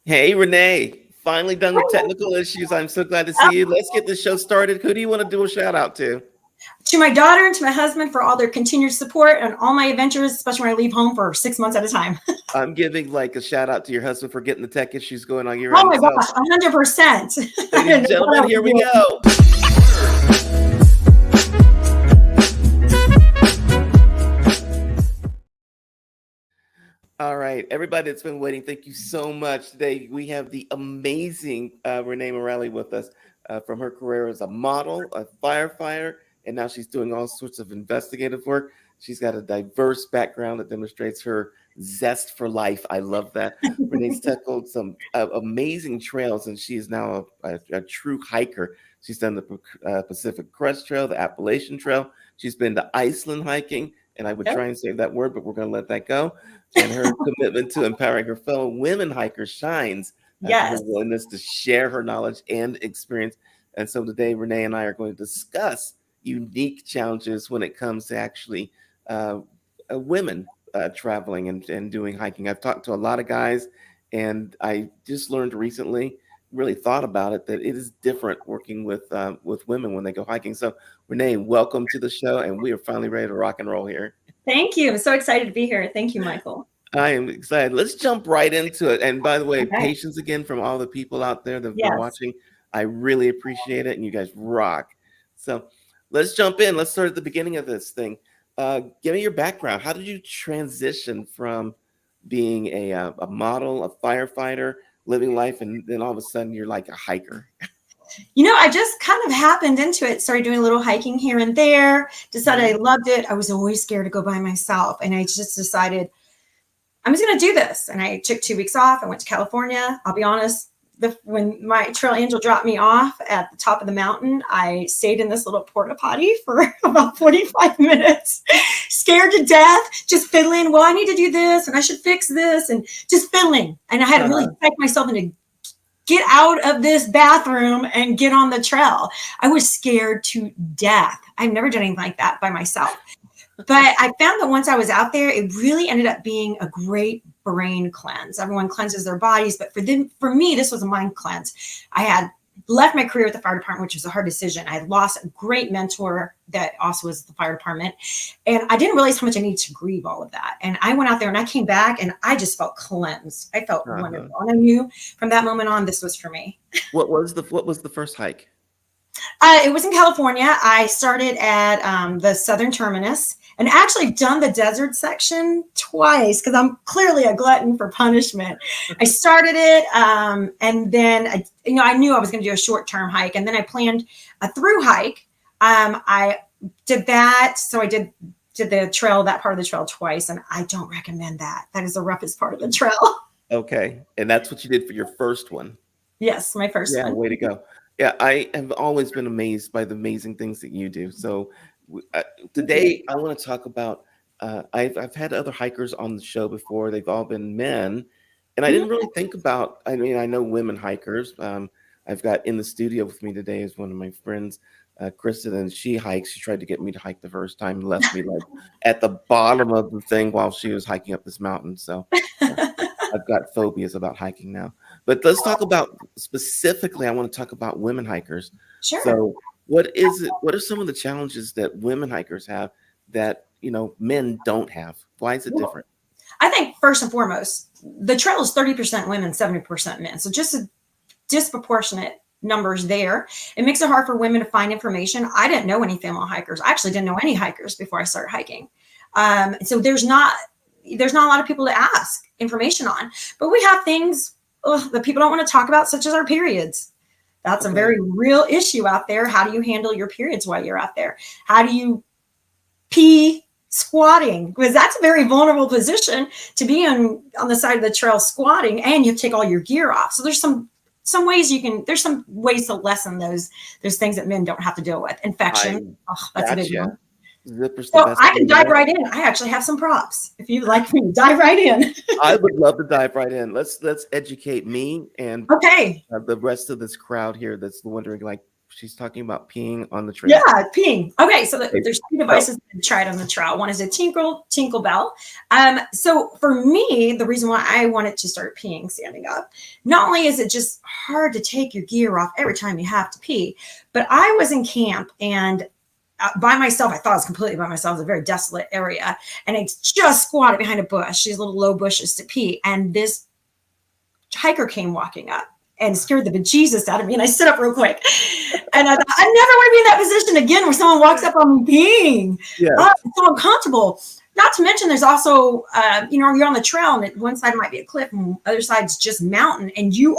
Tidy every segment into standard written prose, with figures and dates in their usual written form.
Hey, Renee. Finally done with technical issues. I'm so glad to see you. Let's get the show started. Who do you want to do a shout out to? To my daughter and to my husband for all their continued support and all my adventures, especially when I leave home for 6 months at a time. I'm giving like a shout out to your husband for getting the tech issues going on your Oh end. my So, gosh, 100%. ladies and gentlemen, here we go. All right, everybody that's been waiting, thank you so much. Today we have the amazing Renae Morelli with us from her career as a model, a firefighter, and now she's doing all sorts of investigative work. She's got a diverse background that demonstrates her zest for life. I love that. Renee's tackled some amazing trails, and she is now a true hiker. She's done the Pacific Crest Trail, the Appalacian Trail. She's been to Iceland hiking, and I would try and save that word, but we're going to let that go. And her commitment to empowering her fellow women hikers shines through her willingness to share her knowledge and experience. And so today, Renee and I are going to discuss unique challenges when it comes to actually women traveling and doing hiking. I've talked to a lot of guys, and I just learned recently, really thought about it, that it is different working with women when they go hiking. So, Renee, welcome to the show, and we are finally ready to rock and roll here. Thank you. I'm so excited to be here. Thank you, Michael. I am excited. Let's jump right into it. And by the way, patience again from all the people out there that have been watching. I really appreciate it, and you guys rock. So let's jump in. Let's start at the beginning of this thing. Give me your background. How did you transition from being a model, a firefighter, living life, and then all of a sudden you're like a hiker? You know, I just kind of happened into it, started doing a little hiking here and there, decided I loved it. I was always scared to go by myself. And I just decided I'm just going to do this. And I took 2 weeks off. I went to California. I'll be honest, when my trail angel dropped me off at the top of the mountain, I stayed in this little porta potty for about 45 minutes, scared to death, just fiddling. Well, I need to do this and I should fix this and just fiddling. And I had to really psych myself into get out of this bathroom and get on the trail. I was scared to death. I've never done anything like that by myself. But I found that once I was out there, it really ended up being a great brain cleanse. Everyone cleanses their bodies, but for me, this was a mind cleanse. I had left my career at the fire department, which was a hard decision. I lost a great mentor that also was the fire department. And I didn't realize how much I needed to grieve all of that. And I went out there and I came back and I just felt cleansed. I felt wonderful. And I knew from that moment on, this was for me. What was the first hike? It was in California. I started at the southern terminus and actually done the desert section twice because I'm clearly a glutton for punishment. I started it and then I knew I was going to do a short-term hike, and then I planned a through hike. I did that, so I did the trail, that part of the trail twice, and I don't recommend that. That is the roughest part of the trail. Okay, and that's what you did for your first one. Yes, my first one. Yeah, way to go. Yeah, I have always been amazed by the amazing things that you do. So today I want to talk about, I've had other hikers on the show before. They've all been men. And I didn't really think about, I mean, I know women hikers. I've got in the studio with me today is one of my friends, Kristen, and she hikes. She tried to get me to hike the first time and left me like at the bottom of the thing while she was hiking up this mountain. So I've got phobias about hiking now. But let's talk about specifically, I want to talk about women hikers. Sure. So what are some of the challenges that women hikers have that, men don't have? Why is it different? I think first and foremost, the trail is 30% women, 70% men. So just a disproportionate numbers there. It makes it hard for women to find information. I didn't know any female hikers. I actually didn't know any hikers before I started hiking. So there's not a lot of people to ask information on, but we have things that people don't want to talk about, such as our periods. That's a very real issue out there. How do you handle your periods while you're out there? How do you pee squatting? Because that's a very vulnerable position to be on the side of the trail squatting, and you have to take all your gear off. So there's some ways there's some ways to lessen those things that men don't have to deal with. Infection. That's a big one. So I can dive right in. I actually have some props. If you'd like me to dive right in. I would love to dive right in. Let's educate me and the rest of this crowd here that's wondering, like, she's talking about peeing on the Yeah, trail. peeing. Okay, so Okay, there's two so devices to try it on the trail. One is a tinkle bell. So for me, the reason why I wanted to start peeing standing up, not only is it just hard to take your gear off every time you have to pee, but I was in camp and by myself. I thought I was completely by myself. It was a very desolate area, and I just squatted behind a bush, these little low bushes to pee, and this hiker came walking up and scared the bejesus out of me. And I stood up real quick. And I thought, I never want to be in that position again where someone walks up on me peeing. yes, Oh, it's so uncomfortable. Not to mention, there's also, you're on the trail and one side might be a cliff and the other side's just mountain. And you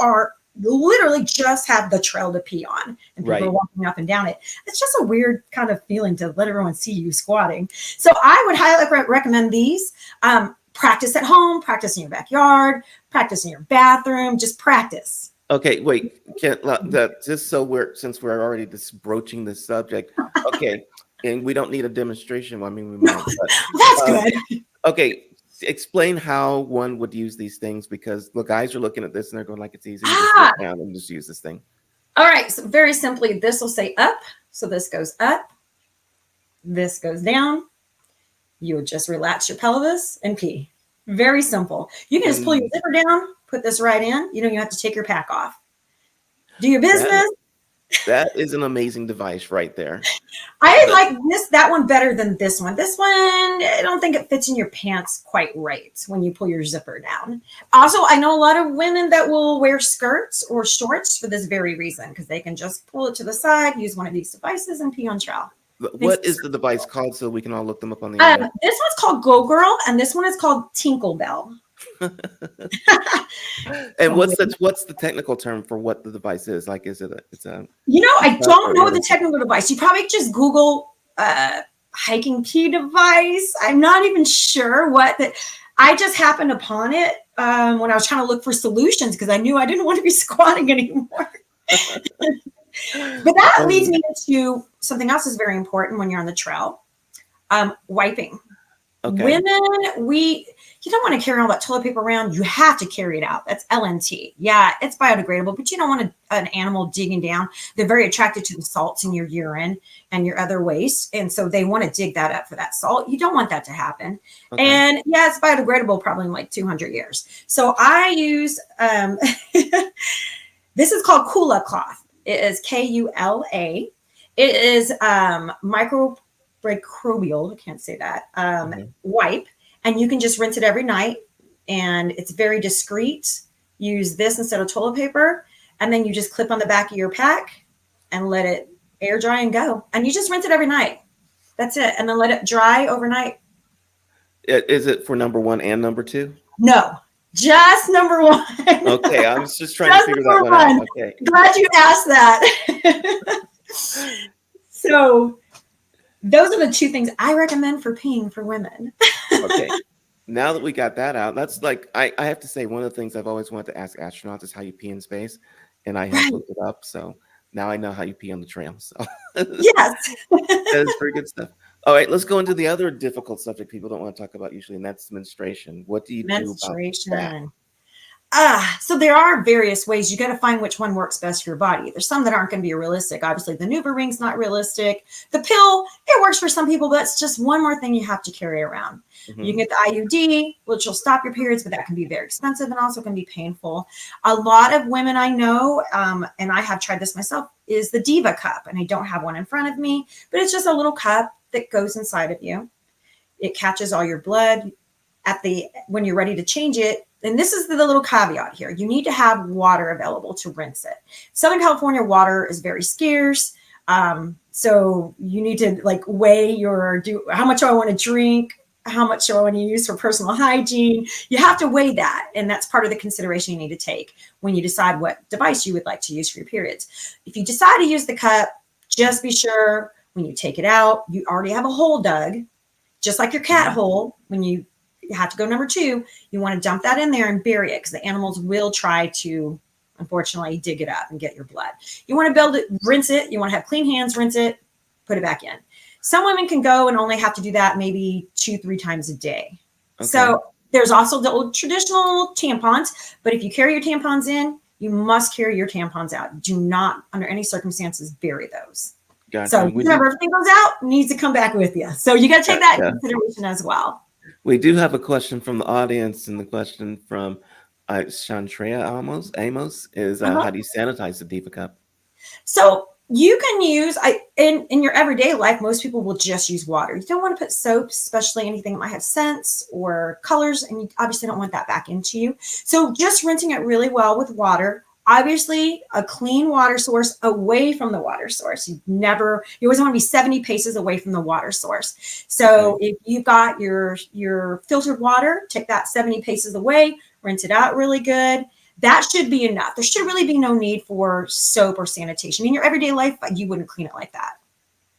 literally just have the trail to pee on. And people are walking up and down it. It's just a weird kind of feeling to let everyone see you squatting. So I would highly recommend these. Practice at home, practice in your backyard, practice in your bathroom, just practice. Okay, wait. Just so since we're already just broaching this subject, okay, and we don't need a demonstration. I mean, we might. But, That's good. Okay, explain how one would use these things, because the guys are looking at this and they're going like it's easy. Just sit down and just use this thing. All right, so very simply, this will say up. So this goes up. This goes down. You would just relax your pelvis and pee. Very simple. You can just pull your zipper down, put this right in. You don't even have to take your pack off. Do your business. That is an amazing device right there. I like that one better than this one. This one, I don't think it fits in your pants quite right when you pull your zipper down. Also, I know a lot of women that will wear skirts or shorts for this very reason, because they can just pull it to the side, use one of these devices, and pee on trail. What is the device called so we can all look them up on the internet? This one's called Go Girl, and this one is called Tinkle Bell. And what's the technical term for what the device is? Like, is it I don't know the technical device. You probably just Google hiking pee device. I'm not even sure I just happened upon it when I was trying to look for solutions, because I knew I didn't want to be squatting anymore. But that leads me into something else that's very important when you're on the trail. Wiping. Okay. Women, you don't want to carry all that toilet paper around. You have to carry it out. That's LNT. Yeah, it's biodegradable, but you don't want an animal digging down. They're very attracted to the salts in your urine and your other waste. And so they want to dig that up for that salt. You don't want that to happen. Okay. And yeah, it's biodegradable probably in like 200 years. So I use, this is called Kula cloth. It is Kula. It is microbial, I can't say that, wipe. And you can just rinse it every night. And it's very discreet. Use this instead of toilet paper. And then you just clip on the back of your pack and let it air dry and go. And you just rinse it every night. That's it. And then let it dry overnight. Is it for number 1 and number 2? No. Just number 1. Okay, I was just trying to figure that one out. Okay. Glad you asked that. So those are the 2 things I recommend for peeing for women. Okay. Now that we got that out, that's like, I have to say, one of the things I've always wanted to ask astronauts is how you pee in space. And I have looked it up. So now I know how you pee on the trail. So yes. That is pretty good stuff. All right, let's go into the other difficult subject people don't want to talk about usually, and that's menstruation. What do you do about that? So there are various ways. You got to find which one works best for your body. There's some that aren't going to be realistic. Obviously, the NuvaRing's not realistic. The pill, it works for some people, but it's just one more thing you have to carry around. Mm-hmm. You can get the IUD, which will stop your periods, but that can be very expensive and also can be painful. A lot of women I know, and I have tried this myself, is the Diva cup. And I don't have one in front of me, but it's just a little cup that goes inside of you. It catches all your blood when you're ready to change it. And this is the little caveat here. You need to have water available to rinse it. Southern California water is very scarce. So you need to weigh how much do I want to drink? How much do I want to use for personal hygiene? You have to weigh that. And that's part of the consideration you need to take when you decide what device you would like to use for your periods. If you decide to use the cup, just be sure when you take it out, you already have a hole dug, just like your cat hole. When you have to go number 2, you want to dump that in there and bury it, because the animals will try to, unfortunately, dig it up and get your blood. You want to be able to rinse it. You want to have clean hands, rinse it, put it back in. Some women can go and only have to do that maybe 2-3 times a day. Okay. So there's also the old traditional tampons, but if you carry your tampons in, you must carry your tampons out. Do not, under any circumstances, bury those. Gotcha. So whenever everything goes out, needs to come back with you. So you got to take that into consideration as well. We do have a question from the audience, and the question from Shantrea Amos is how do you sanitize the Diva Cup? So you can use in your everyday life, most people will just use water. You don't want to put soap, especially anything that might have scents or colors, and you obviously don't want that back into you. So just rinsing it really well with water. Obviously, a clean water source away from the water source. You always want to be 70 paces away from the water source. So if you've got your filtered water, take that 70 paces away, rinse it out really good. That should be enough. There should really be no need for soap or sanitation. In your everyday life, you wouldn't clean it like that.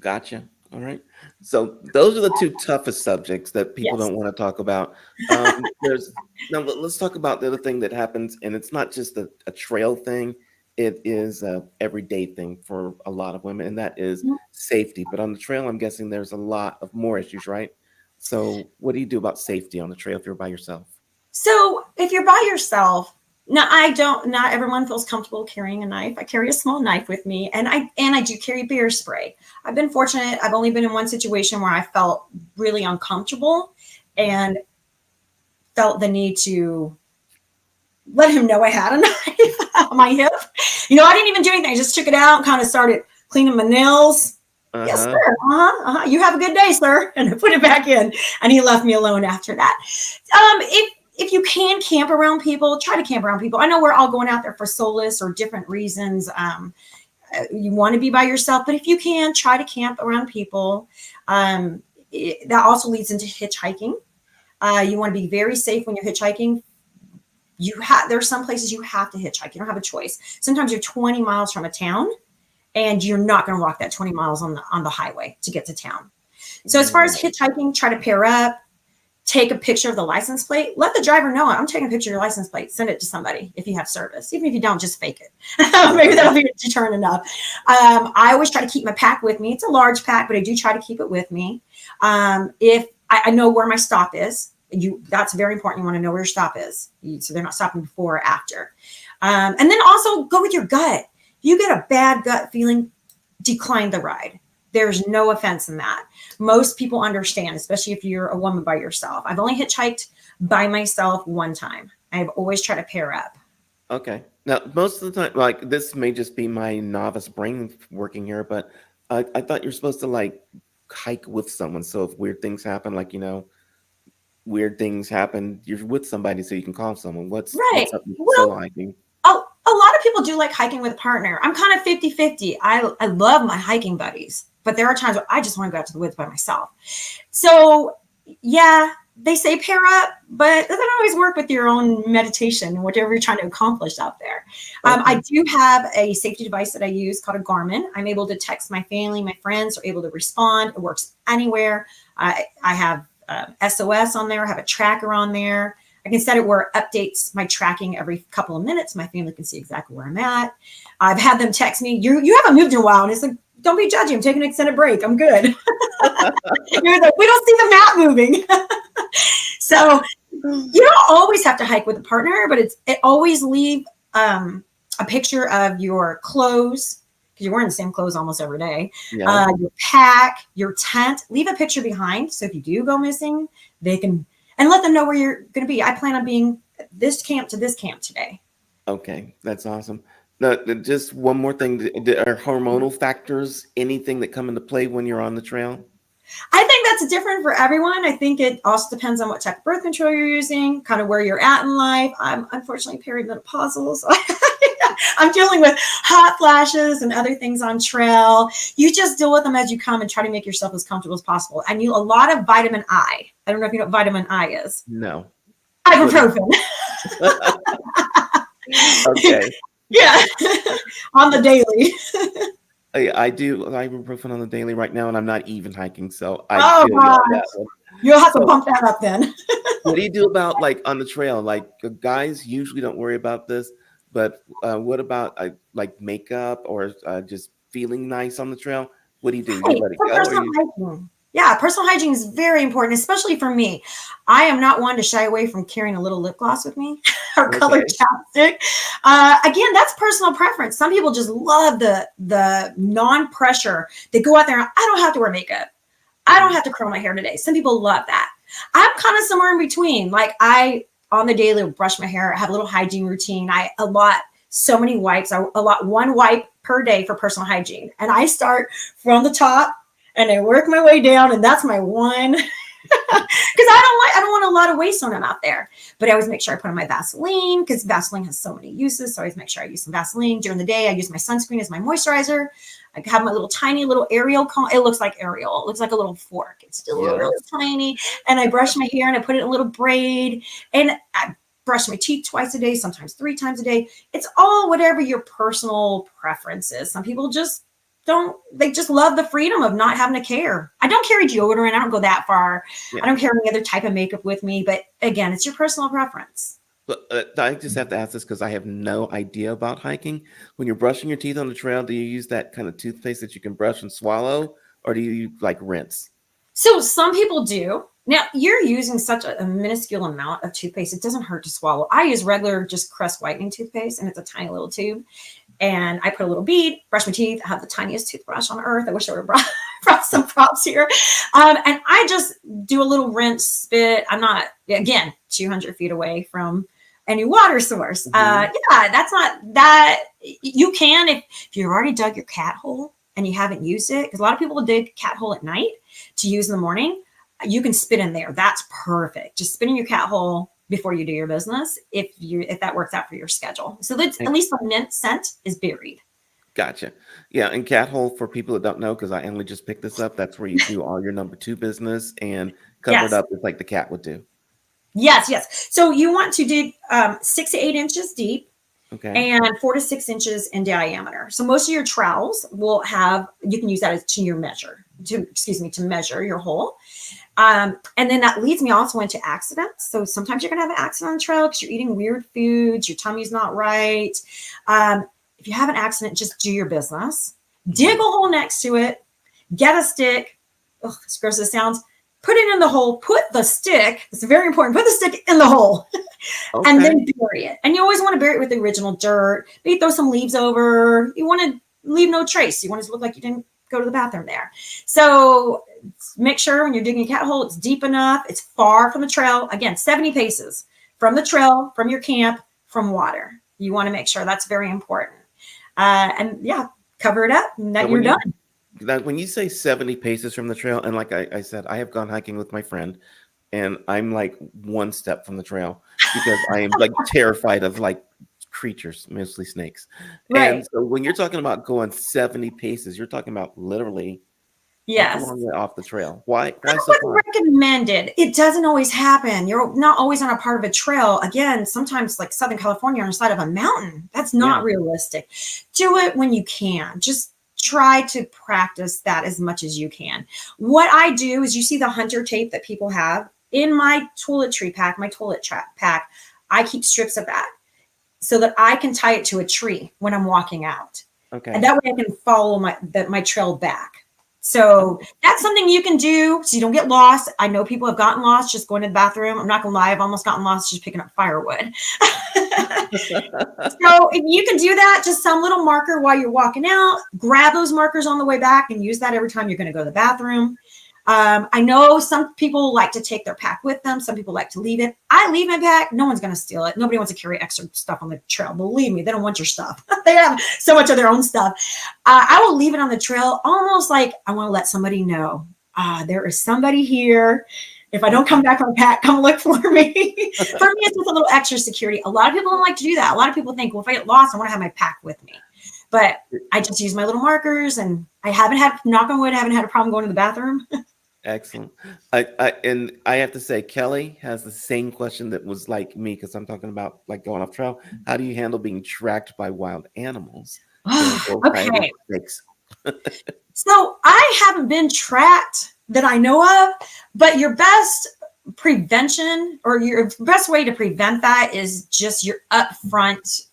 Gotcha. All right. So those are the two toughest subjects that people don't want to talk about. Now let's talk about the other thing that happens, and it's not just a trail thing. It is a everyday thing for a lot of women, and that is safety. But on the trail, I'm guessing there's a lot of more issues, right? So what do you do about safety on the trail if you're by yourself? So if you're by yourself, not everyone feels comfortable carrying a knife. I carry a small knife with me, and I do carry bear spray. I've been fortunate. I've only been in one situation where I felt really uncomfortable and felt the need to let him know I had a knife on my hip. I didn't even do anything. I just took it out and kind of started cleaning my nails. Yes, sir. You have a good day, sir. And I put it back in, and he left me alone after that. If you can camp around people, try to camp around people. I know we're all going out there for solace or different reasons. You want to be by yourself, but if you can, try to camp around people. That also leads into hitchhiking. You want to be very safe when you're hitchhiking. There's some places you have to hitchhike. You don't have a choice. Sometimes you're 20 miles from a town, and you're not going to walk that 20 miles on the highway to get to town. So as far as hitchhiking, try to pair up. Take a picture of the license plate. Let the driver know I'm taking a picture of your license plate. Send it to somebody if you have service. Even if you don't, just fake it. Maybe that'll be deterrent enough. I always try to keep my pack with me. It's a large pack, but I do try to keep it with me. If I know where my stop is, that's very important. You want to know where your stop is, so they're not stopping before or after. And then also go with your gut. If you get a bad gut feeling, decline the ride. There's no offense in that. Most people understand, especially if you're a woman by yourself. I've only hitchhiked by myself one time. I've always tried to pair up. Okay. Now, most of the time, like this may just be my novice brain working here, but I thought you're supposed to hike with someone. So if weird things happen, weird things happen, you're with somebody so you can call someone. What's up with solo hiking? A lot of people do like hiking with a partner. I'm kind of 50-50. I love my hiking buddies, but there are times where I just want to go out to the woods by myself. So yeah, they say pair up, but it doesn't always work with your own meditation and whatever you're trying to accomplish out there. I do have a safety device that I use called a Garmin. I'm able to text my family, my friends are able to respond. It works anywhere. I have SOS on there. I have a tracker on there. I can set it where it updates my tracking every couple of minutes. My family can see exactly where I'm at. I've had them text me, you haven't moved in a while. And it's like, don't be judgy. I'm taking an extended break. I'm good. You're like, we don't see the map moving. So you don't always have to hike with a partner, but it always leave a picture of your clothes, because you're wearing the same clothes almost every day. Yeah. Your pack, your tent, leave a picture behind. So if you do go missing, they can, and let them know where you're going to be. I plan on being this camp to this camp today. Okay, that's awesome. Now, just one more thing. Are hormonal factors anything that come into play when you're on the trail? I think that's different for everyone. I think it also depends on what type of birth control you're using, kind of where you're at in life. I'm unfortunately perimenopausal, so I'm dealing with hot flashes and other things on trail. You just deal with them as you come and try to make yourself as comfortable as possible. And a lot of vitamin I. I don't know if you know what vitamin I is. No. Ibuprofen. Okay. Yeah. On the daily. I do ibuprofen on the daily right now, and I'm not even hiking, so I feel that one. You'll have to bump that up then. What do you do about on the trail? Guys usually don't worry about this, but what about makeup or just feeling nice on the trail? What do you do? Hey, you let it go? hiking. Yeah, personal hygiene is very important, especially for me. I am not one to shy away from carrying a little lip gloss with me or colored Okay. chapstick. Again, that's personal preference. Some people just love the non-pressure. They go out there and I don't have to wear makeup. I don't Mhm. have to curl my hair today. Some people love that. I'm kind of somewhere in between. Like I on the daily brush my hair, I have a little hygiene routine. I allot so many wipes. I allot one wipe per day for personal hygiene. And I start from the top and I work my way down, and that's my one. Because I don't want a lot of waste when I'm out there. But I always make sure I put on my Vaseline because Vaseline has so many uses. So I always make sure I use some Vaseline during the day. I use my sunscreen as my moisturizer. I have my little tiny little Ariel comb. It looks like Ariel. It looks like a little fork. It's still Yes. really tiny. And I brush my hair and I put it in a little braid. And I brush my teeth twice a day, sometimes 3 times a day. It's all whatever your personal preference is. Some people just don't, they just love the freedom of not having to care. I don't carry deodorant. I don't go that far. Yeah. I don't carry any other type of makeup with me. But again, it's your personal preference. But I just have to ask this because I have no idea about hiking. When you're brushing your teeth on the trail, do you use that kind of toothpaste that you can brush and swallow, or do you like rinse? So some people do. Now you're using such a minuscule amount of toothpaste. It doesn't hurt to swallow. I use regular just Crest whitening toothpaste, and it's a tiny little tube. And I put a little bead, brush my teeth. I have the tiniest toothbrush on earth. I wish I would have brought some props here. And I just do a little rinse, spit. I'm not, again, 200 feet away from any water source. Mhm. Yeah, that's not that. You can, if you've already dug your cat hole and you haven't used it, because a lot of people dig cat hole at night to use in the morning. You can spit in there. That's perfect. Just spit in your cat hole before you do your business, if that works out for your schedule. So that's at least the mint scent is buried. Gotcha. Yeah, and cat hole for people that don't know, because I only just picked this up. That's where you do all your number two business and cover it Yes. up. It's like the cat would do. Yes. So you want to dig 6 to 8 inches deep Okay. and 4 to 6 inches in diameter. So most of your trowels will have, you can use that as to your measure, to measure your hole. And then that leads me also into accidents. So sometimes you're going to have an accident on the trail because you're eating weird foods, your tummy's not right. If you have an accident, just do your business. Dig a hole next to it, get a stick. Ugh, as gross as it sounds, put it in the hole, put the stick, it's very important, put the stick in the hole and Okay. then bury it. And you always want to bury it with the original dirt. Maybe throw some leaves over. You want to leave no trace. You want it to look like you didn't go to the bathroom there. So make sure when you're digging a cat hole, it's deep enough, it's far from the trail. Again, 70 paces from the trail, from your camp, from water. You want to make sure that's very important. And yeah, cover it up and So that you're done. when you say 70 paces from the trail, and like I said, I have gone hiking with my friend, and I'm like one step from the trail because I am like terrified of like creatures, mostly snakes. And Right. so when you're talking about going 70 paces, you're talking about literally that's a Yes. long way off the trail. Why That's so far? what's recommended. It doesn't always happen. You're not always on a part of a trail. Again, sometimes like Southern California on the side of a mountain. That's Yeah. not realistic. Do it when you can. Just try to practice that as much as you can. What I do is you see the hunter tape that people have in my toiletry pack, my toilet pack. I keep strips of that so that I can tie it to a tree when I'm walking out. And Okay. that way I can follow my trail back. So that's something you can do so you don't get lost. I know people have gotten lost just going to the bathroom. I'm not gonna lie, I've almost gotten lost just picking up firewood. So if you can do that, just some little marker while you're walking out, grab those markers on the way back and use that every time you're going to go to the bathroom. I know some people like to take their pack with them. Some people like to leave it. I leave my pack. No one's going to steal it. Nobody wants to carry extra stuff on the trail. Believe me, they don't want your stuff. They have so much of their own stuff. I will leave it on the trail almost like I want to let somebody know there is somebody here. If I don't come back on pack, come look for me. For me, it's just a little extra security. A lot of people don't like to do that. A lot of people think, well, if I get lost, I want to have my pack with me. But I just use my little markers, and I haven't had, knock on wood, I haven't had a problem going to the bathroom. Excellent. I have to say, Kelly has the same question that was like me because I'm talking about like going off trail. How do you handle being tracked by wild animals or coyotes, Okay. snakes? So I haven't been tracked that I know of, but your best prevention or your best way to prevent that is just your upfront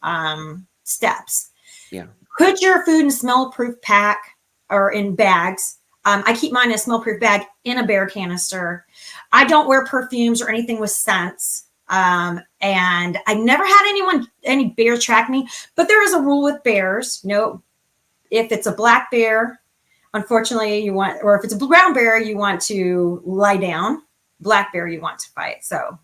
steps. Yeah. Put your food and smell proof pack or in bags I keep mine in a smell-proof bag in a bear canister. I don't wear perfumes or anything with scents. And I never had any bear track me, but there is a rule with bears. No, if it's a black bear, unfortunately or if it's a brown bear, you want to lie down. Black bear, you want to fight. So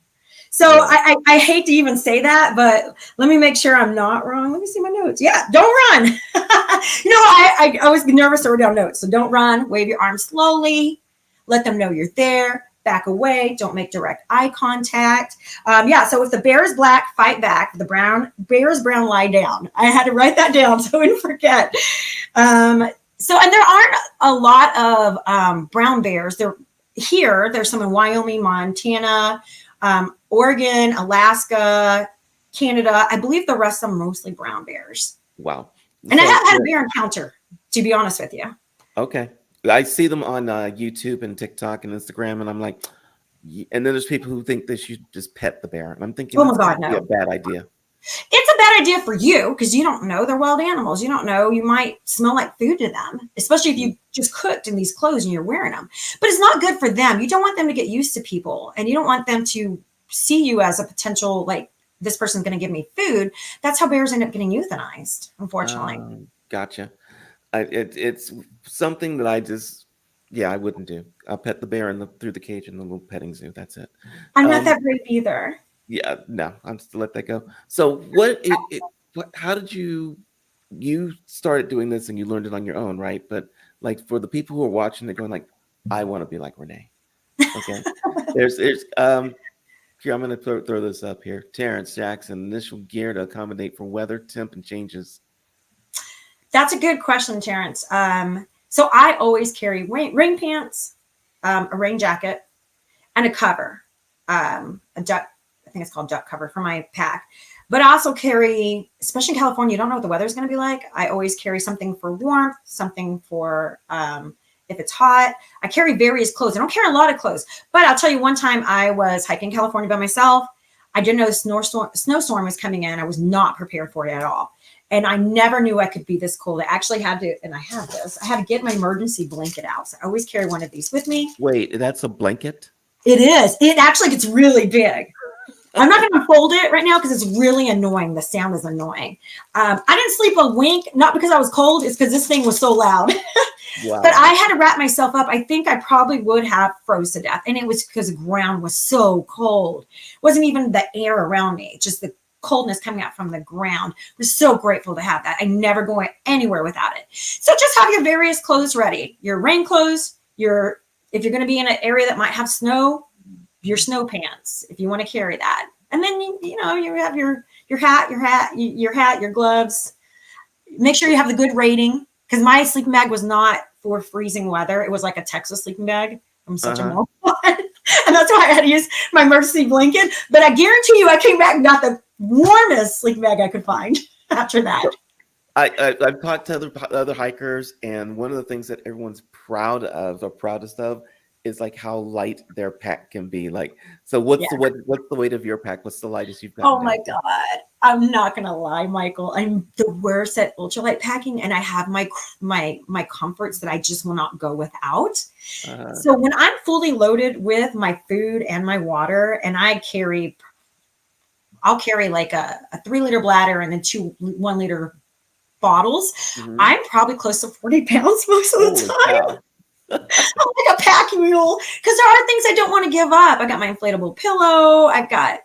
yeah. I hate to even say that, but let me make sure I'm not wrong. Let me see my notes. Yeah, don't run. I was nervous to write down notes. So don't run. Wave your arms slowly. Let them know you're there. Back away. Don't make direct eye contact. So if the bear is black, fight back. If the bear is brown, lie down. I had to write that down so I wouldn't forget. And there aren't a lot of brown bears. There's some in Wyoming, Montana, Oregon, Alaska, Canada. I believe the rest of them are mostly brown bears. Wow. And I have had a bear encounter, to be honest with you. Okay. I see them on YouTube and TikTok and Instagram, and I'm like, and then there's people who think they should just pet the bear. And I'm thinking, oh my God, no. A bad idea. It's a bad idea for you because you don't know they're wild animals. You don't know. You might smell like food to them, especially if you just cooked in these clothes and you're wearing them. But it's not good for them. You don't want them to get used to people, and you don't want them to see you as a potential, like, this person's going to give me food. That's how bears end up getting euthanized, unfortunately. Gotcha. It's something that I wouldn't do. I'll pet the bear through the cage in the little petting zoo. That's it. I'm not that brave either. Yeah, no, I'm still let that go. So how did you started doing this and you learned it on your own, right? But like for the people who are watching, they're going like, I want to be like Renee. Okay. there's here, I'm going to throw this up here. Terrence Jackson, initial gear to accommodate for weather, temp, and changes. That's a good question, Terrence. So I always carry rain pants, a rain jacket, and a cover, a duck. I think it's called duck cover for my pack. But I also carry, especially in California, you don't know what the weather's going to be like. I always carry something for warmth, something for if it's hot. I carry various clothes. I don't carry a lot of clothes, but I'll tell you, one time I was hiking in California by myself. I didn't know the snowstorm was coming in. I was not prepared for it at all. And I never knew I could be this cold. I actually had to, and I have this, I had to get my emergency blanket out. So I always carry one of these with me. Wait, that's a blanket? It is. It actually gets really big. I'm not going to fold it right now because it's really annoying. The sound is annoying. I didn't sleep a wink, not because I was cold. It's because this thing was so loud. Wow. But I had to wrap myself up. I think I probably would have froze to death. And it was because the ground was so cold. It wasn't even the air around me, just the coldness coming out from the ground. I was so grateful to have that. I never go anywhere without it. So just have your various clothes ready. Your rain clothes, if you're going to be in an area that might have snow, your snow pants, if you want to carry that. And then, you have your hat, your gloves. Make sure you have the good rating, because my sleeping bag was not for freezing weather. It was like a Texas sleeping bag. I'm such a moron. And that's why I had to use my emergency blanket. But I guarantee you, I came back and got the warmest sleeping bag I could find after that. I've talked to other hikers, and one of the things that everyone's proudest of is like how light their pack can be. Like, so what's the weight of your pack? What's the lightest you've got? Oh my God. I'm not gonna lie, Michael. I'm the worst at ultralight packing, and I have my comforts that I just will not go without. So when I'm fully loaded with my food and my water, and I'll carry like a 3-liter bladder and then 2 1-liter bottles. Mm-hmm. I'm probably close to 40 pounds most of the time. Cow. I'm like a packing mule, because there are things I don't want to give up. I got my inflatable pillow. I've got,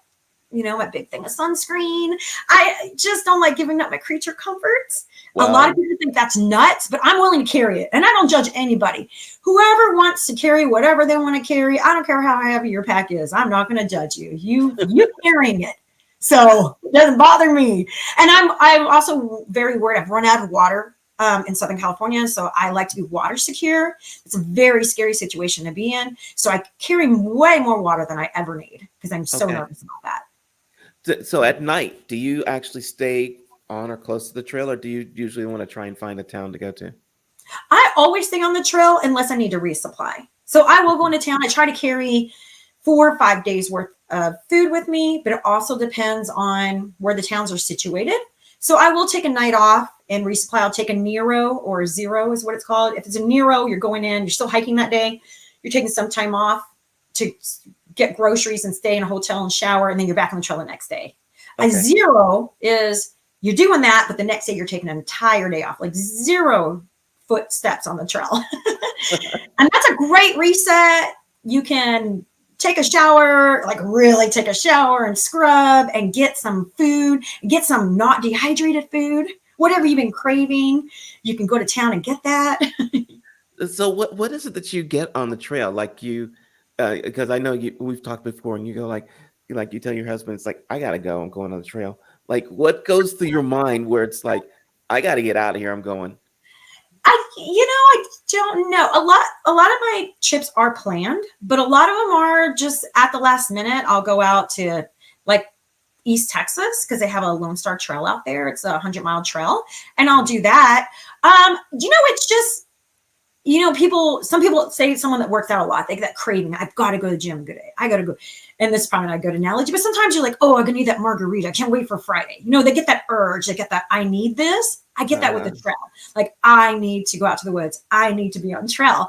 my big thing of sunscreen. I just don't like giving up my creature comforts. Wow. A lot of people think that's nuts, but I'm willing to carry it. And I don't judge anybody. Whoever wants to carry whatever they want to carry, I don't care how heavy your pack is. I'm not going to judge you. You carrying it. So it doesn't bother me. And I'm also very worried. I've run out of water in Southern California. So I like to be water secure. It's a very scary situation to be in. So I carry way more water than I ever need, because I'm so nervous about that. So at night, do you actually stay on or close to the trail, or do you usually want to try and find a town to go to? I always stay on the trail unless I need to resupply. So I will go into town. I try to carry 4 or 5 days worth of food with me, but it also depends on where the towns are situated. So I will take a night off and resupply. I'll take a Nero or a Zero is what it's called. If it's a Nero, you're going in, you're still hiking that day. You're taking some time off to get groceries and stay in a hotel and shower, and then you're back on the trail the next day. A Zero is you're doing that, but the next day you're taking an entire day off, like 0 footsteps on the trail. And that's a great reset. You can take a shower, like really take a shower and scrub and get some food, get some not dehydrated food, whatever you've been craving. You can go to town and get that. So what is it that you get on the trail? Like because I know we've talked before, and you go like you tell your husband, it's like, I gotta go, I'm going on the trail. Like, what goes through your mind where it's like, I gotta get out of here, I'm going? I don't know. A lot of my trips are planned, but a lot of them are just at the last minute. I'll go out to like East Texas because they have a Lone Star Trail out there. It's a 100-mile trail, and I'll do that. It's just, some people say someone that works out a lot, they get that craving. I've got to go to the gym. I got to go. And this is probably not a good analogy, but sometimes you're like, oh, I'm going to need that margarita. I can't wait for Friday. They get that urge. They get that, I need this. I get that with the trail. Like, I need to go out to the woods. I need to be on trail.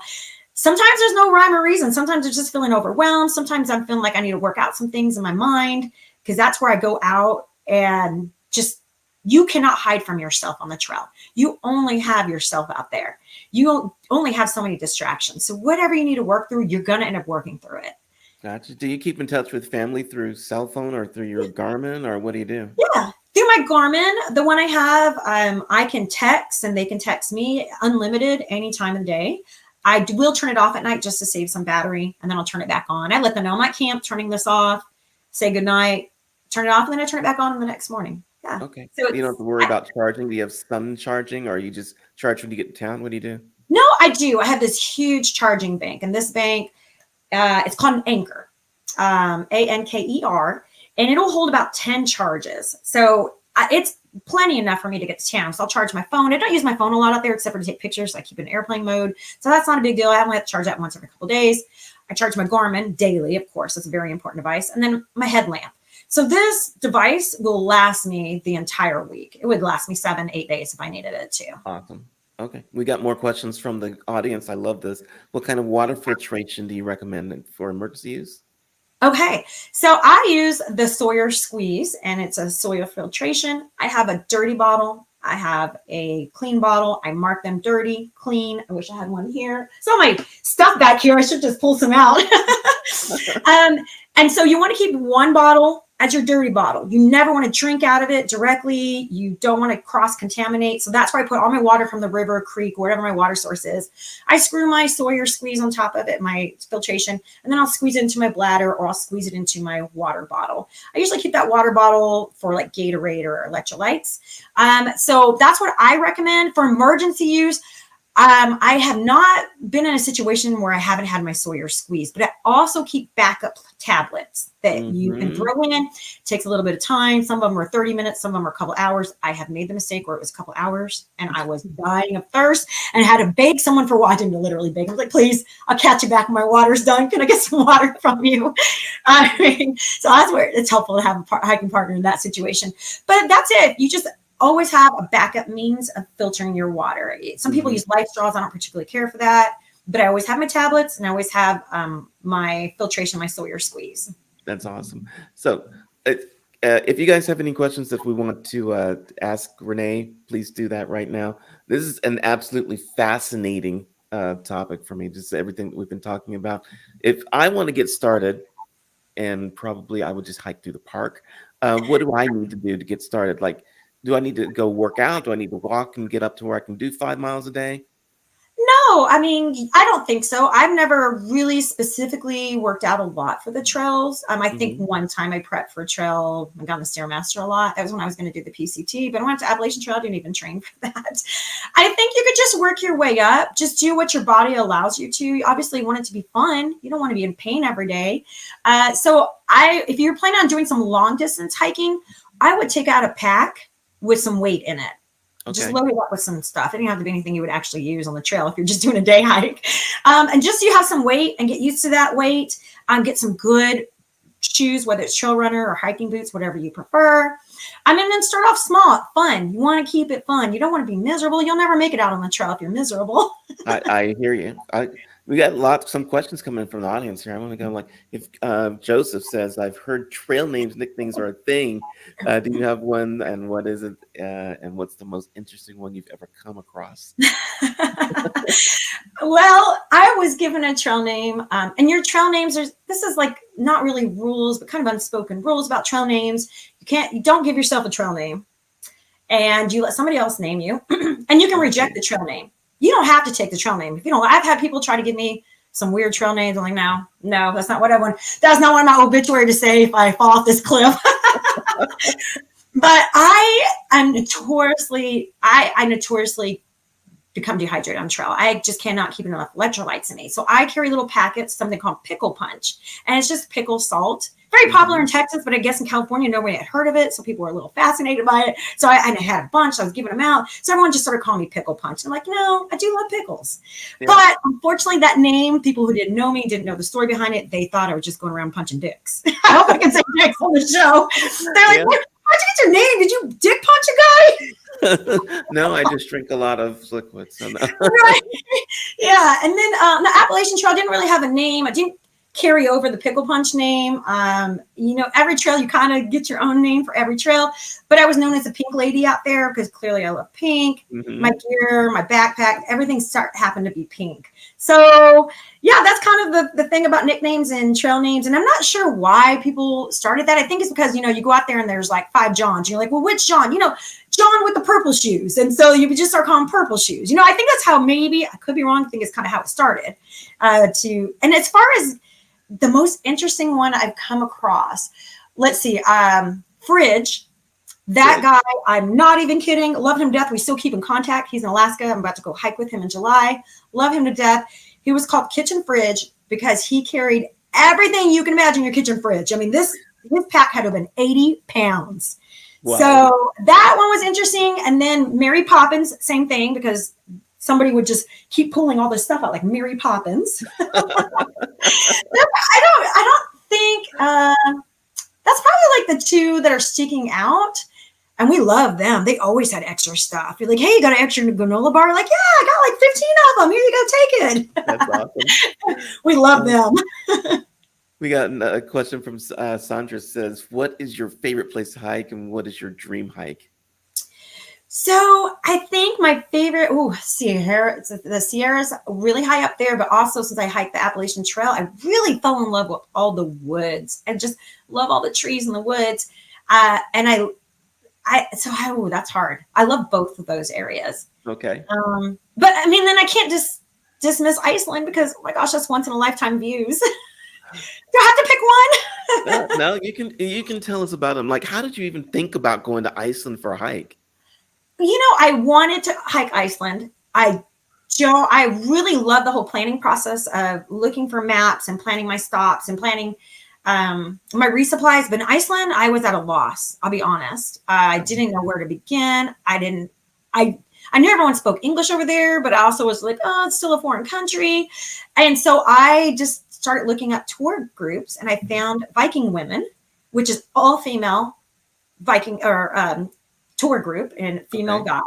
Sometimes there's no rhyme or reason. Sometimes it's just feeling overwhelmed. Sometimes I'm feeling like I need to work out some things in my mind, because that's where I go out and just, you cannot hide from yourself on the trail. You only have yourself out there. You only have so many distractions. So whatever you need to work through, you're going to end up working through it. Gotcha. Do you keep in touch with family through cell phone or through your Garmin, or what do you do? Yeah, through my Garmin, the one I have, I can text and they can text me unlimited any time of the day. I will turn it off at night just to save some battery, and then I'll turn it back on. I let them know I'm at camp, turning this off, say goodnight, turn it off, and then I turn it back on the next morning. Yeah. Okay. So you don't have to worry about charging. Do you have sun charging, or you just charge when you get to town? What do you do? No, I do. I have this huge charging bank, and this bank, it's called an Anchor, Anker, and it'll hold about 10 charges. So it's plenty enough for me to get to town. So I'll charge my phone. I don't use my phone a lot out there except for to take pictures. So I keep it in airplane mode. So that's not a big deal. I only have to charge that once every couple of days. I charge my Garmin daily, of course. It's a very important device. And then my headlamp. So this device will last me the entire week. It would last me 7-8 days if I needed it to. Awesome. Okay. We got more questions from the audience. I love this. What kind of water filtration do you recommend for emergency use? Okay. So I use the Sawyer Squeeze, and it's a soil filtration. I have a dirty bottle. I have a clean bottle. I mark them dirty, clean. I wish I had one here. So my stuff back here, I should just pull some out. And so you want to keep one bottle as your dirty bottle. You never want to drink out of it directly. You don't want to cross-contaminate. So that's where I put all my water from the river, creek, wherever my water source is. I screw my Sawyer Squeeze on top of it, my filtration, and then I'll squeeze it into my bladder, or I'll squeeze it into my water bottle. I usually keep that water bottle for like Gatorade or electrolytes. So that's what I recommend for emergency use. I have not been in a situation where I haven't had my Sawyer Squeeze, but I also keep backup tablets that you can throw in. It takes a little bit of time. Some of them are 30 minutes. Some of them are a couple hours. I have made the mistake where it was a couple hours and I was dying of thirst and had to beg someone for water. I didn't literally beg. I was like, please, I'll catch you back when my water's done. Can I get some water from you? So that's where it's helpful to have a hiking partner in that situation. But that's it. You just always have a backup means of filtering your water. Some people use life straws. I don't particularly care for that, but I always have my tablets and I always have my filtration, my Sawyer Squeeze. That's awesome. So if you guys have any questions that we want to ask Renee, please do that right now. This is an absolutely fascinating topic for me, just everything that we've been talking about. If I want to get started, and probably I would just hike through the park, what do I need to do to get started? Like, do I need to go work out? Do I need to walk and get up to where I can do 5 miles a day? No, I mean, I don't think so. I've never really specifically worked out a lot for the trails. I think one time I prepped for a trail, I got on the Stairmaster a lot. That was when I was going to do the PCT, but I went to Appalacian Trail. I didn't even train for that. I think you could just work your way up. Just do what your body allows you to. You obviously want it to be fun. You don't want to be in pain every day. If you're planning on doing some long distance hiking, I would take out a pack with some weight in it. Okay. Just load it up with some stuff. It didn't have to be anything you would actually use on the trail if you're just doing a day hike. And just so you have some weight and get used to that weight, get some good shoes, whether it's trail runner or hiking boots, whatever you prefer. I mean, then start off small, fun. You want to keep it fun. You don't want to be miserable. You'll never make it out on the trail if you're miserable. I hear you. We got some questions coming from the audience here. I want to go like if Joseph says, "I've heard trail names, nicknames are a thing. Do you have one? And what is it? And what's the most interesting one you've ever come across?" Well, I was given a trail name, and your trail names are. This is like not really rules, but kind of unspoken rules about trail names. You don't give yourself a trail name, and you let somebody else name you, and you can reject the trail name. You don't have to take the trail name. If you don't, I've had people try to give me some weird trail names. I'm like, no, that's not what I want. That's not what my obituary to say if I fall off this cliff. But I'm notoriously, I notoriously become dehydrated on trail. I just cannot keep enough electrolytes in me. So I carry little packets, something called pickle punch. And it's just pickle salt. Very popular in Texas, but I guess in California, nobody had heard of it. So people were a little fascinated by it. So I had a bunch. I was giving them out. So everyone just started calling me pickle punch. And I'm like, no, I do love pickles. Yeah. But unfortunately, that name, people who didn't know me, didn't know the story behind it. They thought I was just going around punching dicks. I hope I can say dicks on the show. They're like, how'd you get your name? Did you dick punch a guy? No, I just drink a lot of liquids. So no. Right. Yeah. And then the Appalacian Trail didn't really have a name. I didn't carry over the pickle punch name. Every trail, you kind of get your own name for every trail. But I was known as a pink lady out there because clearly I love pink. Mm-hmm. My gear, my backpack, everything happened to be pink. So yeah, that's kind of the thing about nicknames and trail names. And I'm not sure why people started that. I think it's because, you go out there and there's like 5 Johns. You're like, well, which John? John with the purple shoes. And so you would just start calling purple shoes. I think that's how, maybe, I could be wrong, I think it's kind of how it started. And as far as the most interesting one I've come across, let's see, Fridge. That guy, I'm not even kidding. Love him to death. We still keep in contact. He's in Alaska. I'm about to go hike with him in July. Love him to death. He was called Kitchen Fridge because he carried everything you can imagine your kitchen fridge. I mean, his pack had to have been 80 pounds. Wow. So that one was interesting. And then Mary Poppins, same thing, because somebody would just keep pulling all this stuff out like Mary Poppins. I don't think that's probably like the two that are sticking out. And we love them. They always had extra stuff. You're like, hey, you got an extra granola bar? Like, yeah, I got like 15 of them. Here you go, take it. That's awesome. We love them. We got a question from Sandra says, what is your favorite place to hike and what is your dream hike? So I think my favorite, the Sierra's really high up there, but also since I hiked the Appalacian Trail, I really fell in love with all the woods and just love all the trees in the woods. That's hard. I love both of those areas. Okay. But I mean, then I can't just dismiss Iceland because, oh my gosh, that's once in a lifetime views. Do I have to pick one? No, you can tell us about them. Like, how did you even think about going to Iceland for a hike? I wanted to hike Iceland. I really love the whole planning process of looking for maps and planning my stops and planning my resupplies. But in Iceland, I was at a loss. I'll be honest. I didn't know where to begin. I knew everyone spoke English over there, but I also was like, oh, it's still a foreign country. And so I just started looking up tour groups and I found Viking Women, which is all female Viking or tour group and female guy.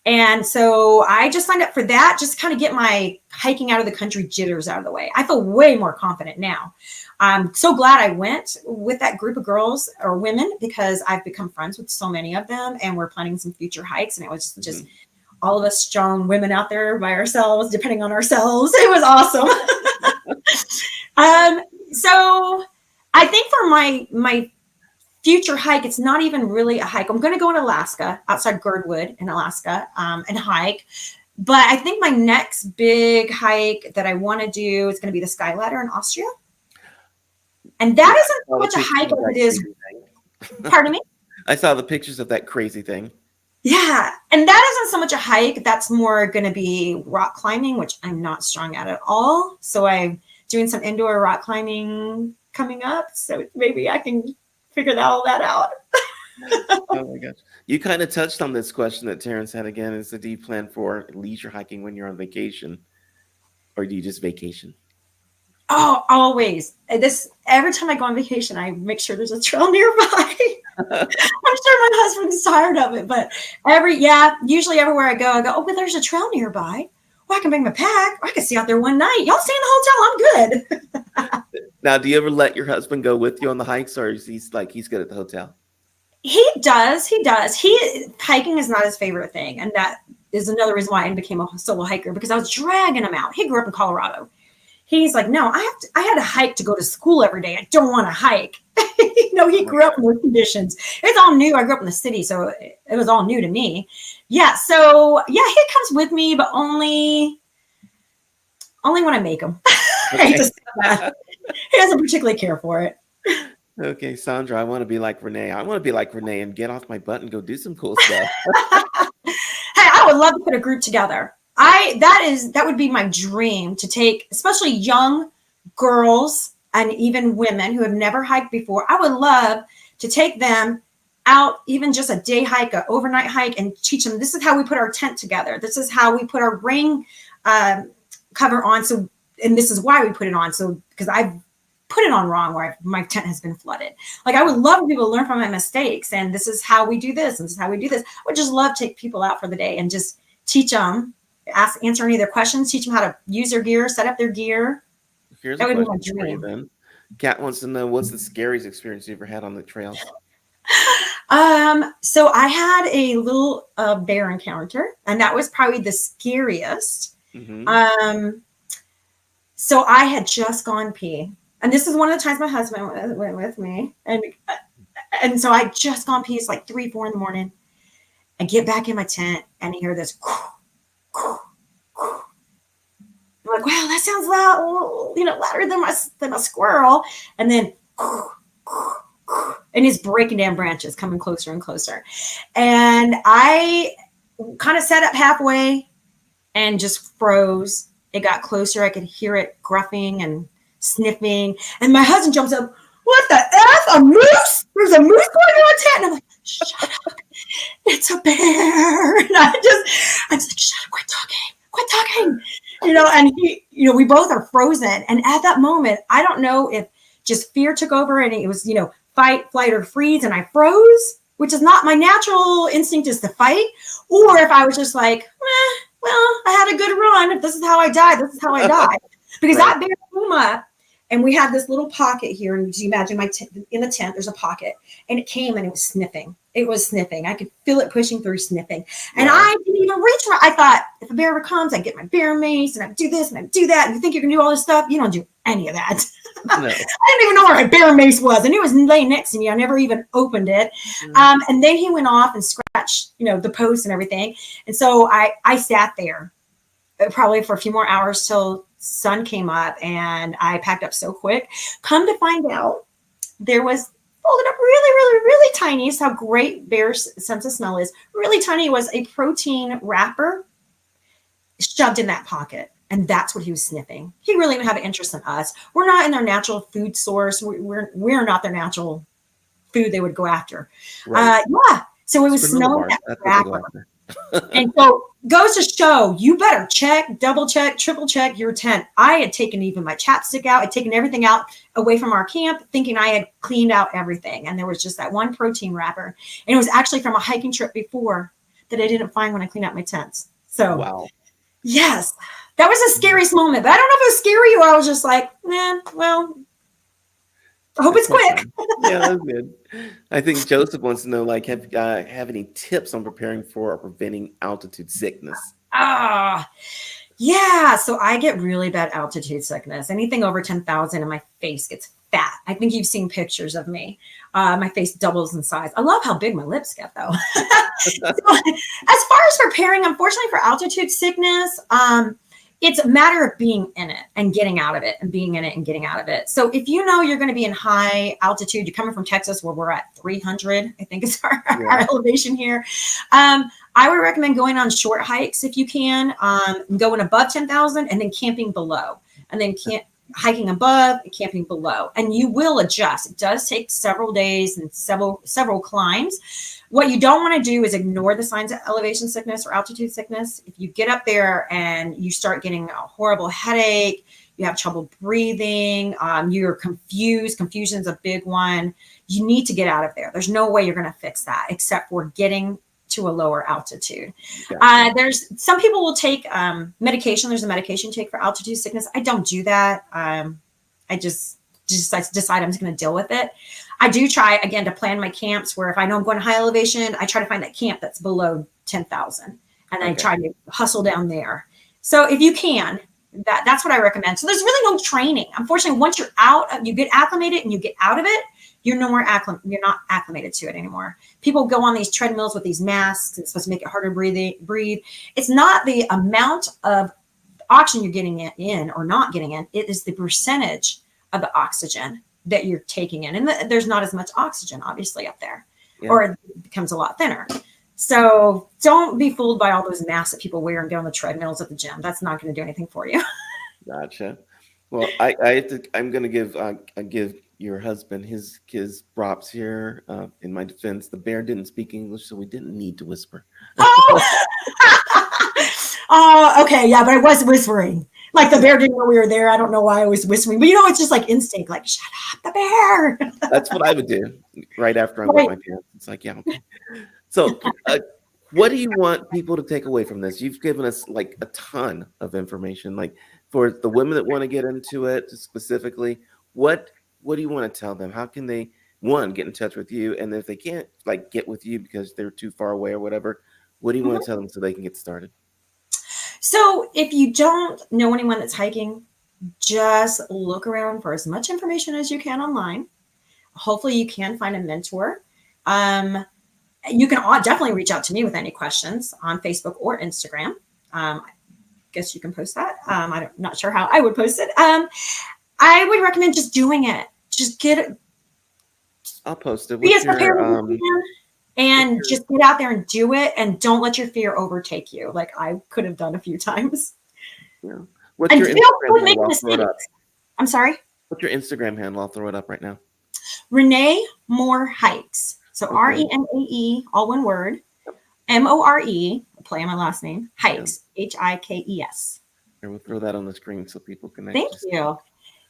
And so I just signed up for that, just kind of get my hiking out of the country jitters out of the way. I feel way more confident now. I'm so glad I went with that group of girls or women because I've become friends with so many of them and we're planning some future hikes. And it was just all of us strong women out there by ourselves, depending on ourselves. It was awesome. So I think for my future hike, it's not even really a hike. I'm going to go in Alaska, outside Girdwood in Alaska, and hike. But I think my next big hike that I want to do is going to be the Sky Ladder in Austria. And that isn't so much a hike as it is. Pardon me? I saw the pictures of that crazy thing. Yeah. And that isn't so much a hike. That's more going to be rock climbing, which I'm not strong at all. So I'm doing some indoor rock climbing coming up. So maybe I can figure all that out. Oh my gosh. You kind of touched on this question that Terrence had again. Is do you plan for leisure hiking when you're on vacation? Or do you just vacation? Oh, always. This every time I go on vacation, I make sure there's a trail nearby. I'm sure my husband's tired of it, but usually everywhere I go, oh, but there's a trail nearby. Well, I can bring my pack. I can stay out there one night. Y'all stay in the hotel. I'm good. Now, do you ever let your husband go with you on the hikes, or is he's good at the hotel? He does. Hiking is not his favorite thing, and that is another reason why I became a solo hiker, because I was dragging him out. He grew up in Colorado. He's like, no, I had to hike to go to school every day. I don't want to hike. He grew up in those conditions. It's all new. I grew up in the city, so it was all new to me. Yeah. So yeah, he comes with me, but only when I make him. Okay. He doesn't particularly care for it. Okay, Sandra, I want to be like Renee. I want to be like Renee and get off my butt and go do some cool stuff. Hey, I would love to put a group together. That would be my dream, to take especially young girls and even women who have never hiked before. I would love to take them out, even just a day hike, an overnight hike, and teach them, this is how we put our tent together. This is how we put our rain cover on. So, and this is why we put it on. So, because I've put it on wrong where my tent has been flooded. Like, I would love people to learn from my mistakes. And this is how we do this. And this is how we do this. I would just love to take people out for the day and just teach them, answer any of their questions, teach them how to use their gear, set up their gear. Here's That a would be my question for you, dream. then. Kat wants to know, what's the scariest experience you ever had on the trail? So I had a little bear encounter, and that was probably the scariest. Mm-hmm. So I had just gone pee, and this is one of the times my husband went with me, and so I just gone pee. It's like 3, 4 in the morning. I get back in my tent and I hear this. I'm like, wow, that sounds loud, louder than my squirrel. And then, and it's breaking down branches, coming closer and closer. And I kind of sat up halfway and just froze. It got closer. I could hear it gruffing and sniffing. And my husband jumps up. What the F? A moose? There's a moose going on tent. And I'm like, shut up. It's a bear. And I'm just like, shut up, quit talking. And we both are frozen. And at that moment, I don't know if just fear took over and it was, fight, flight, or freeze. And I froze, which is not my natural instinct, is to fight. Or if I was just like, well, I had a good run. If this is how I die, this is how I die. Because that bear came up, and we had this little pocket here. And you imagine in the tent, there's a pocket. And it came and it was sniffing. I could feel it pushing through, sniffing. And I didn't even reach for it. I thought, if a bear ever comes, I get my bear mace and I do this and I do that. And you think you can do all this stuff? You don't do any of that. No. I didn't even know where my bear mace was. And it was laying next to me. I never even opened it. And then he went off and scratched, the post and everything. And so I sat there probably for a few more hours till sun came up, and I packed up so quick. Come to find out, there was folded up really, really, really tiny. It's how great bear's sense of smell is. Really tiny was a protein wrapper shoved in that pocket. And that's what he was sniffing. He really didn't have an interest in us. We're not in their natural food source. We're not their natural food they would go after. Right. So it was smelling that wrapper. And so goes to show, you better check, double check, triple check your tent. I had taken even my chapstick out. I'd taken everything out away from our camp, thinking I had cleaned out everything. And there was just that one protein wrapper. And it was actually from a hiking trip before that I didn't find when I cleaned out my tents. So, wow. Yes, that was the scariest moment. But I don't know if it was scary or I was just like, well, I hope it's quick. Yeah, that's good. I think Joseph wants to know, like, have any tips on preparing for or preventing altitude sickness? Yeah. So I get really bad altitude sickness. Anything over 10,000 and my face gets fat. I think you've seen pictures of me. My face doubles in size. I love how big my lips get, though. So, as far as preparing, unfortunately, for altitude sickness, it's a matter of being in it and getting out of it, and being in it and getting out of it. So if you know you're going to be in high altitude, you're coming from Texas where we're at 300, I think is our elevation here. I would recommend going on short hikes if you can, going above 10,000 and then camping below, and then hiking above and camping below. And you will adjust. It does take several days and several climbs. What you don't want to do is ignore the signs of elevation sickness or altitude sickness. If you get up there and you start getting a horrible headache, you have trouble breathing, you're confused. Confusion is a big one. You need to get out of there. There's no way you're going to fix that except for getting to a lower altitude. Gotcha. There's some people will take medication. There's a medication you take for altitude sickness. I don't do that. I just decide I'm just going to deal with it. I do try again to plan my camps where if I know I'm going to high elevation, I try to find that camp that's below 10,000 and I try to hustle down there. So if you can, that's what I recommend. So there's really no training. Unfortunately, once you're out, you get acclimated and you get out of it, you're no more you're not acclimated to it anymore. People go on these treadmills with these masks. It's supposed to make it harder to breathe. It's not the amount of oxygen you're getting in or not getting in. It is the percentage of the oxygen that you're taking in. And there's not as much oxygen, obviously, up there, or it becomes a lot thinner. So don't be fooled by all those masks that people wear and get on the treadmills at the gym. That's not going to do anything for you. Gotcha. Well, I'm going to give your husband his props here. In my defense, the bear didn't speak English, so we didn't need to whisper. Okay, yeah, but I was whispering. Like the bear didn't know we were there. I don't know why I was whispering, but it's just like instinct. Like, shut up, the bear. That's what I would do right after I wet my pants. It's like, yeah, okay. So, what do you want people to take away from this? You've given us like a ton of information. Like for the women that want to get into it specifically, what do you want to tell them? How can they, one, get in touch with you? And if they can't like get with you because they're too far away or whatever, what do you want to tell them so they can get started? So if you don't know anyone that's hiking, just look around for as much information as you can online. Hopefully you can find a mentor. You can definitely reach out to me with any questions on Facebook or Instagram. I guess you can post that. I'm not sure how I would post it. I would recommend just doing it. Just get it. I'll post it. Be as prepared as you can. And just get out there and do it, and don't let your fear overtake you, like I could have done a few times. Yeah. What's your Instagram handle? I'll throw it up. I'm sorry? What's your Instagram handle? I'll throw it up right now. Renae More Hikes. So RENAE, all one word. MORE, play on my last name. Hikes, HIKES. And we'll throw that on the screen so people can. Thank you.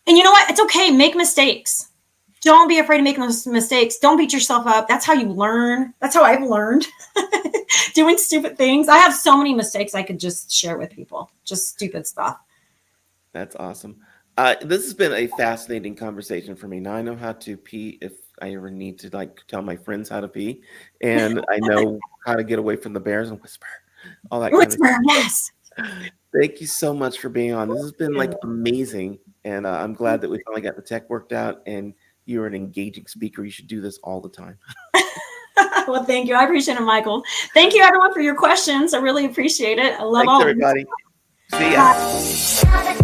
And you know what? It's okay. Make mistakes. Don't be afraid to make those mistakes. Don't beat yourself up. That's how you learn. That's how I've learned. Doing stupid things. I have so many mistakes I could just share with people. Just stupid stuff. That's awesome. This has been a fascinating conversation for me. Now I know how to pee if I ever need to like tell my friends how to pee. And I know how to get away from the bears and whisper. All that kind of stuff. Yes. Thank you so much for being on. This has been like amazing. And I'm glad that we finally got the tech worked out, and you're an engaging speaker. You should do this all the time. Well, thank you. I appreciate it, Michael. Thank you, everyone, for your questions. I really appreciate it. I love Thanks, all everybody. See ya. Bye.